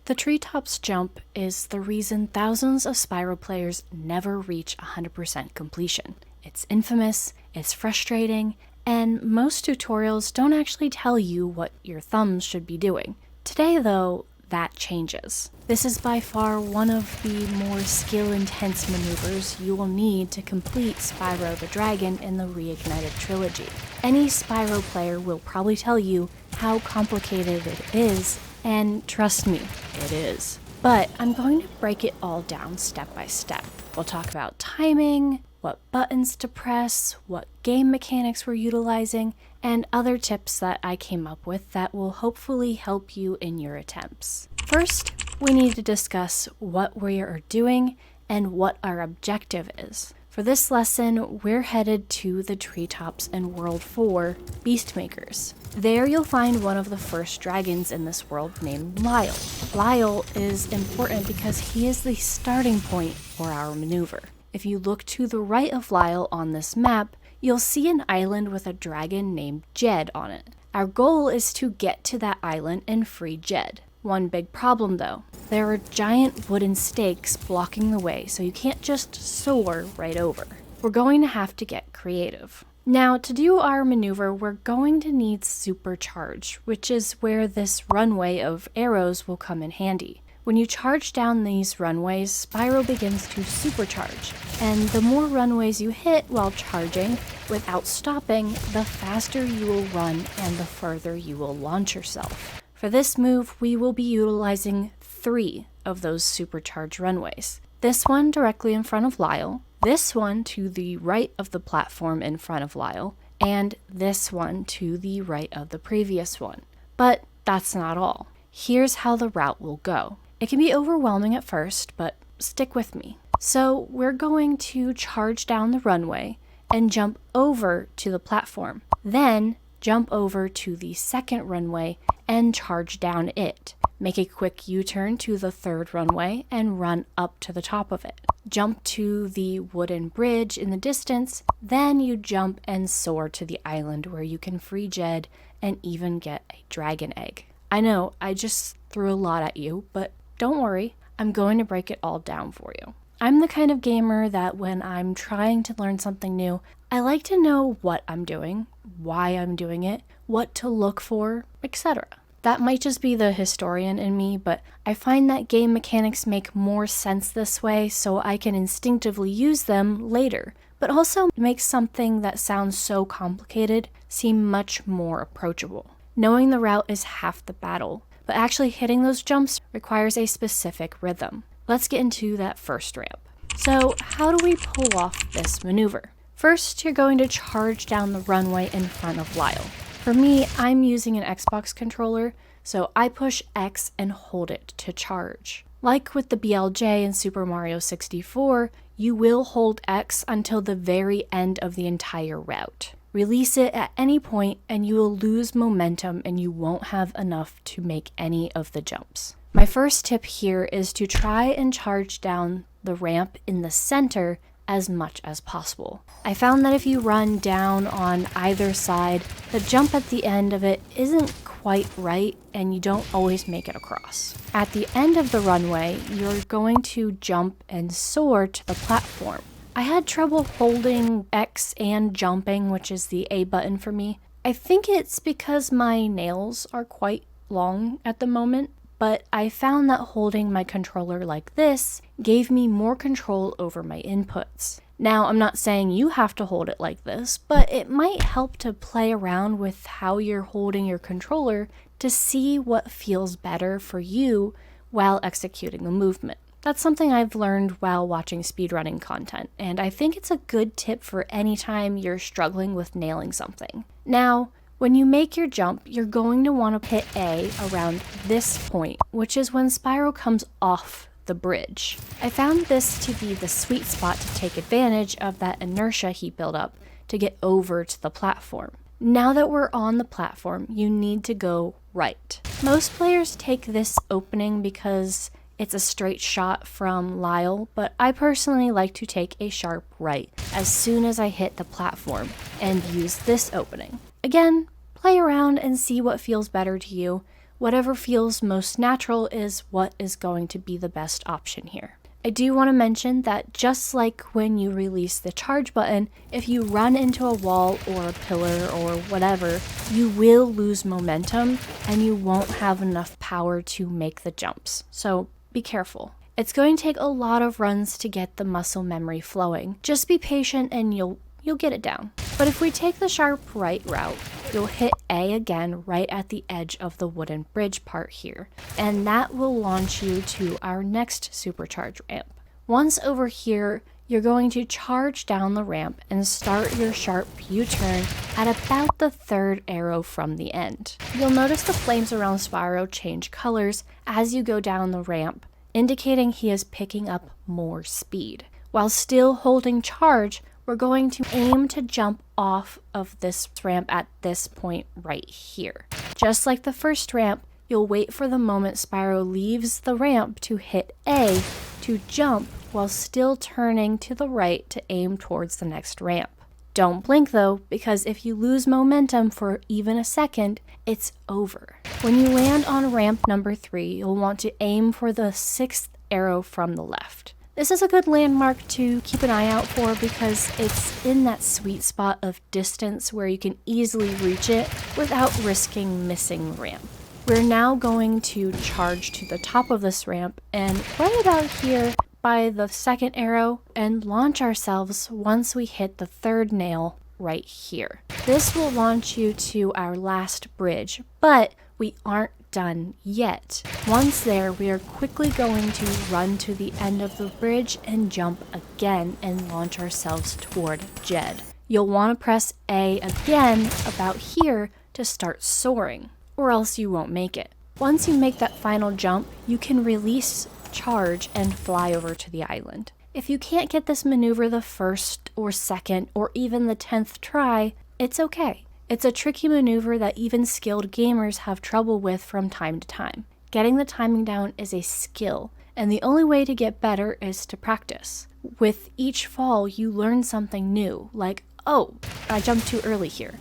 The treetops jump is the reason thousands of Spyro players never reach 100% completion. It's infamous, it's frustrating, and most tutorials don't actually tell you what your thumbs should be doing. Today though, that changes. This is by far one of the more skill-intense maneuvers you will need to complete Spyro the Dragon in the Reignited trilogy. Any Spyro player will probably tell you how complicated it is, and trust me, it is. But I'm going to break it all down step by step. We'll talk about timing, what buttons to press, what game mechanics we're utilizing, and other tips that I came up with that will hopefully help you in your attempts. First, we need to discuss what we are doing and what our objective is. For this lesson, we're headed to the treetops in World 4, Beastmakers. There you'll find one of the first dragons in this world named Lyle. Lyle is important because he is the starting point for our maneuver. If you look to the right of Lyle on this map, you'll see an island with a dragon named Jed on it. Our goal is to get to that island and free Jed. One big problem though, there are giant wooden stakes blocking the way, so you can't just soar right over. We're going to have to get creative. Now, to do our maneuver, we're going to need supercharge, which is where this runway of arrows will come in handy. When you charge down these runways, Spyro begins to supercharge, and the more runways you hit while charging without stopping, the faster you will run and the further you will launch yourself. For this move, we will be utilizing 3 of those supercharged runways. This one directly in front of Lyle, this one to the right of the platform in front of Lyle, and this one to the right of the previous one. But that's not all. Here's how the route will go. It can be overwhelming at first, but stick with me. So we're going to charge down the runway and jump over to the platform. Then jump over to the second runway and charge down it. Make a quick U-turn to the third runway and run up to the top of it. Jump to the wooden bridge in the distance, then you jump and soar to the island where you can free Jed and even get a dragon egg. I know, I just threw a lot at you, but don't worry, I'm going to break it all down for you. I'm the kind of gamer that when I'm trying to learn something new, I like to know what I'm doing, why I'm doing it, what to look for, etc. That might just be the historian in me, but I find that game mechanics make more sense this way so I can instinctively use them later, but also make something that sounds so complicated seem much more approachable. Knowing the route is half the battle, but actually hitting those jumps requires a specific rhythm. Let's get into that first ramp. So how do we pull off this maneuver? First, you're going to charge down the runway in front of Lyle. For me, I'm using an Xbox controller, so I push X and hold it to charge. Like with the BLJ in Super Mario 64, you will hold X until the very end of the entire route. Release it at any point and you will lose momentum and you won't have enough to make any of the jumps. My first tip here is to try and charge down the ramp in the center as much as possible. I found that if you run down on either side, the jump at the end of it isn't quite right and you don't always make it across. At the end of the runway, you're going to jump and soar to the platform. I had trouble holding X and jumping, which is the A button for me. I think it's because my nails are quite long at the moment, but I found that holding my controller like this gave me more control over my inputs. Now, I'm not saying you have to hold it like this, but it might help to play around with how you're holding your controller to see what feels better for you while executing the movement. That's something I've learned while watching speedrunning content, and I think it's a good tip for any time you're struggling with nailing something. Now, when you make your jump, you're going to want to hit A around this point, which is when Spyro comes off the bridge. I found this to be the sweet spot to take advantage of that inertia he built up to get over to the platform. Now that we're on the platform, you need to go right. Most players take this opening because it's a straight shot from Lyle, but I personally like to take a sharp right as soon as I hit the platform and use this opening. Again, play around and see what feels better to you. Whatever feels most natural is what is going to be the best option here. I do want to mention that just like when you release the charge button, if you run into a wall or a pillar or whatever, you will lose momentum and you won't have enough power to make the jumps. So be careful. It's going to take a lot of runs to get the muscle memory flowing. Just be patient and you'll get it down. But if we take the sharp right route, you'll hit A again right at the edge of the wooden bridge part here, and that will launch you to our next supercharge ramp. Once over here, you're going to charge down the ramp and start your sharp U-turn at about the third arrow from the end. You'll notice the flames around Spyro change colors as you go down the ramp, indicating he is picking up more speed. While still holding charge, we're going to aim to jump off of this ramp at this point right here. Just like the first ramp, you'll wait for the moment Spyro leaves the ramp to hit A to jump while still turning to the right to aim towards the next ramp. Don't blink though, because if you lose momentum for even a second, it's over. When you land on ramp number 3, you'll want to aim for the 6th arrow from the left. This is a good landmark to keep an eye out for because it's in that sweet spot of distance where you can easily reach it without risking missing the ramp. We're now going to charge to the top of this ramp and right about here by the 2nd arrow and launch ourselves once we hit the 3rd nail right here. This will launch you to our last bridge, but we aren't done yet. Once there, we are quickly going to run to the end of the bridge and jump again and launch ourselves toward Jed. You'll want to press A again about here to start soaring, or else you won't make it. Once you make that final jump, you can release charge and fly over to the island. If you can't get this maneuver the 1st or 2nd or even the 10th try, it's okay. It's a tricky maneuver that even skilled gamers have trouble with from time to time. Getting the timing down is a skill, and the only way to get better is to practice. With each fall, you learn something new, like, oh, I jumped too early here.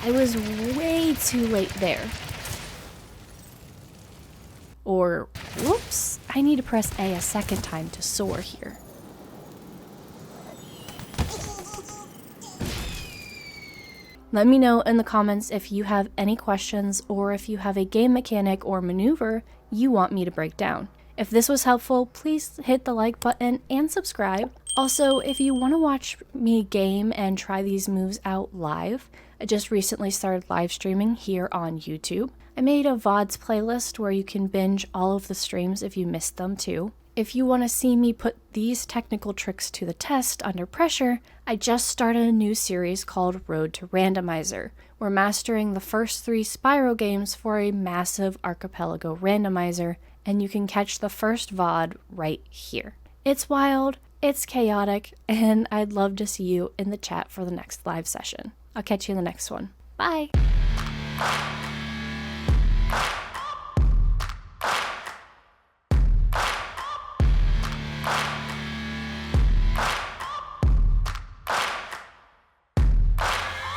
I was way too late there. Or, whoops, I need to press A a 2nd time to soar here. Let me know in the comments if you have any questions or if you have a game mechanic or maneuver you want me to break down. If this was helpful, please hit the like button and subscribe. Also, if you want to watch me game and try these moves out live, I just recently started live streaming here on YouTube. I made a VODs playlist where you can binge all of the streams if you missed them too. If you want to see me put these technical tricks to the test under pressure, I just started a new series called Road to Randomizer. We're mastering the first 3 Spyro games for a massive archipelago randomizer, and you can catch the first VOD right here. It's wild, it's chaotic, and I'd love to see you in the chat for the next live session. I'll catch you in the next one. Bye!